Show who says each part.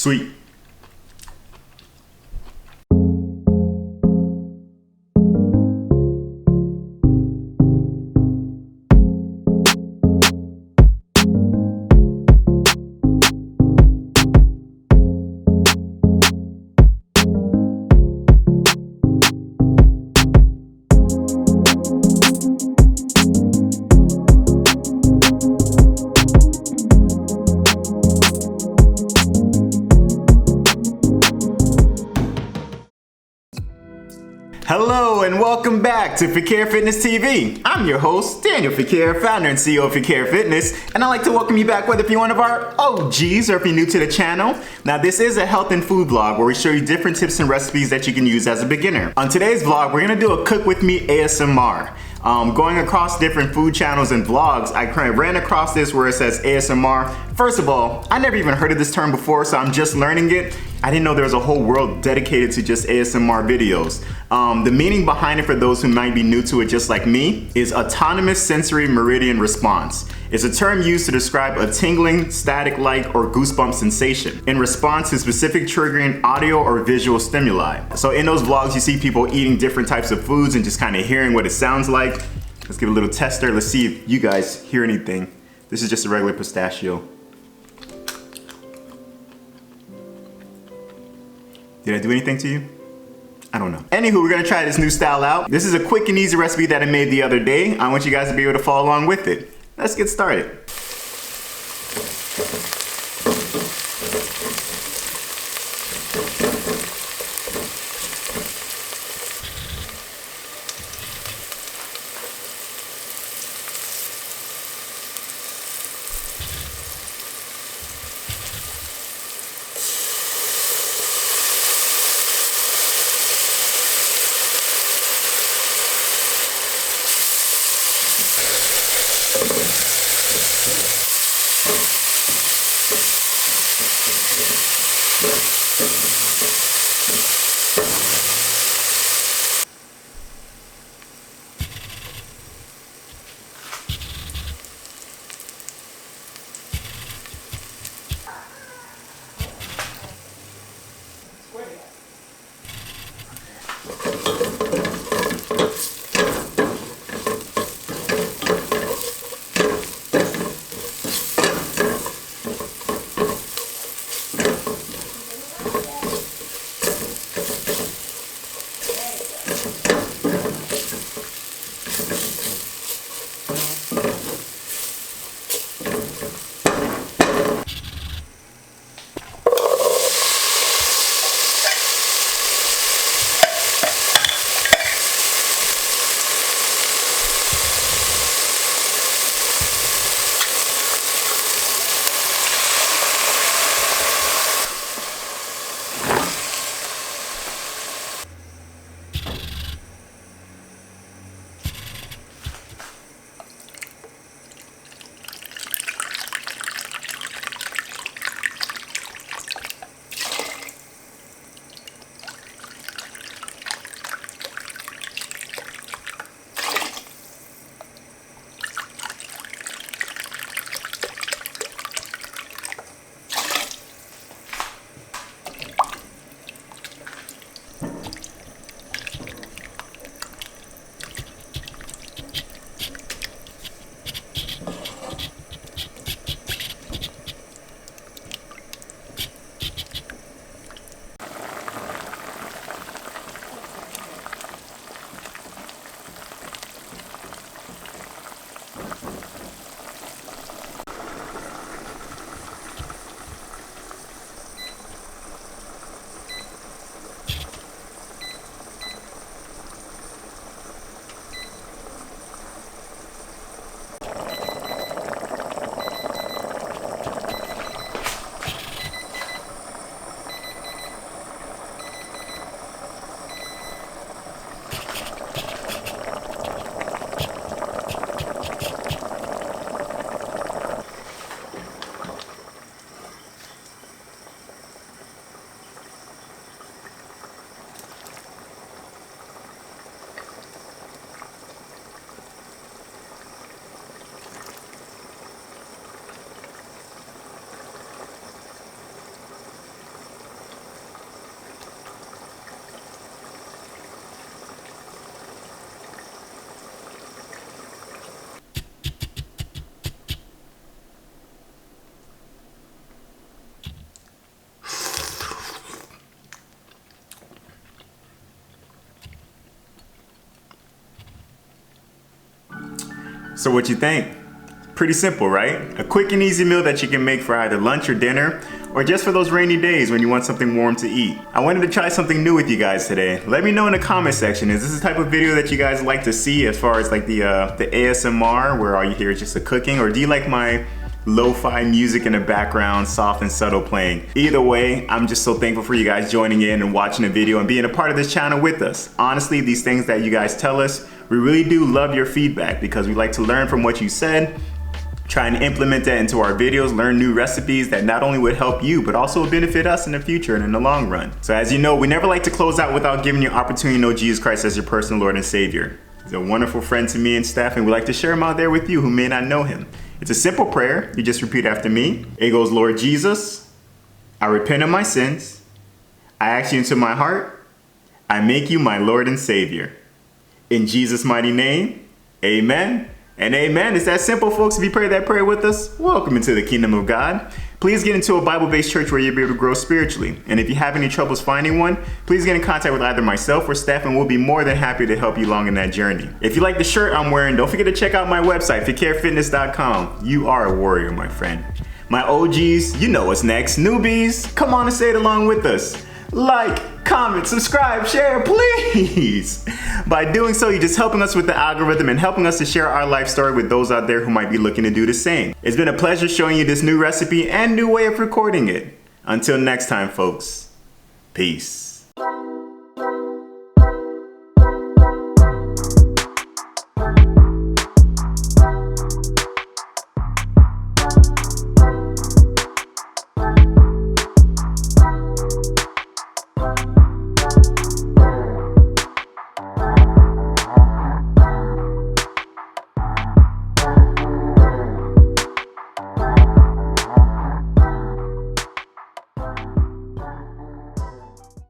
Speaker 1: Sweet. Hello and welcome back to Fequiere Fitness TV. I'm your host, Daniel Fequiere, founder and CEO of Fequiere Fitness, and I'd like to welcome you back whether if you're one of our OGs or if you're new to the channel. Now this is a health and food vlog where we show you different tips and recipes that you can use as a beginner. On today's vlog, we're gonna do a cook with me ASMR. Going across different food channels and vlogs, I ran across this where it says ASMR. First of all, I never even heard of this term before, so I'm just learning it. I didn't know there was a whole world dedicated to just ASMR videos. The meaning behind it for those who might be new to it just like me is autonomous sensory meridian response. It's a term used to describe a tingling, static-like, or goosebump sensation in response to specific triggering audio or visual stimuli. So in those vlogs, you see people eating different types of foods and just kind of hearing what it sounds like. Let's give it a little tester. Let's see if you guys hear anything. This is just a regular pistachio. Did I do anything to you? I don't know. Anywho, we're gonna try this new style out. This is a quick and easy recipe that I made the other day. I want you guys to be able to follow along with it. Let's get started. So what you think? Pretty simple, right? A quick and easy meal that you can make for either lunch or dinner, or just for those rainy days when you want something warm to eat. I wanted to try something new with you guys today. Let me know in the comment section, is this the type of video that you guys like to see as far as like the ASMR, where all you hear is just the cooking, or do you like my lo-fi music in the background, soft and subtle playing? Either way, I'm just so thankful for you guys joining in and watching the video and being a part of this channel with us. Honestly, these things that you guys tell us, we really do love your feedback because we like to learn from what you said, try and implement that into our videos, learn new recipes that not only would help you, but also will benefit us in the future and in the long run. So as you know, we never like to close out without giving you an opportunity to know Jesus Christ as your personal Lord and Savior. He's a wonderful friend to me and Steph, and we like to share him out there with you who may not know him. It's a simple prayer. You just repeat after me. It goes, Lord Jesus, I repent of my sins. I ask you into my heart. I make you my Lord and Savior. In Jesus' mighty name, amen. And amen. It's that simple, folks. If you pray that prayer with us, welcome into the kingdom of God. Please get into a Bible-based church where you'll be able to grow spiritually. And if you have any troubles finding one, please get in contact with either myself or Steph, and we'll be more than happy to help you along in that journey. If you like the shirt I'm wearing, don't forget to check out my website, fequierefitness.com. You are a warrior, my friend. My OGs, you know what's next. Newbies, come on and say it along with us. Like, comment, subscribe, share, please. By doing so, you're just helping us with the algorithm and helping us to share our life story with those out there who might be looking to do the same. It's been a pleasure showing you this new recipe and new way of recording it. Until next time, folks. Peace.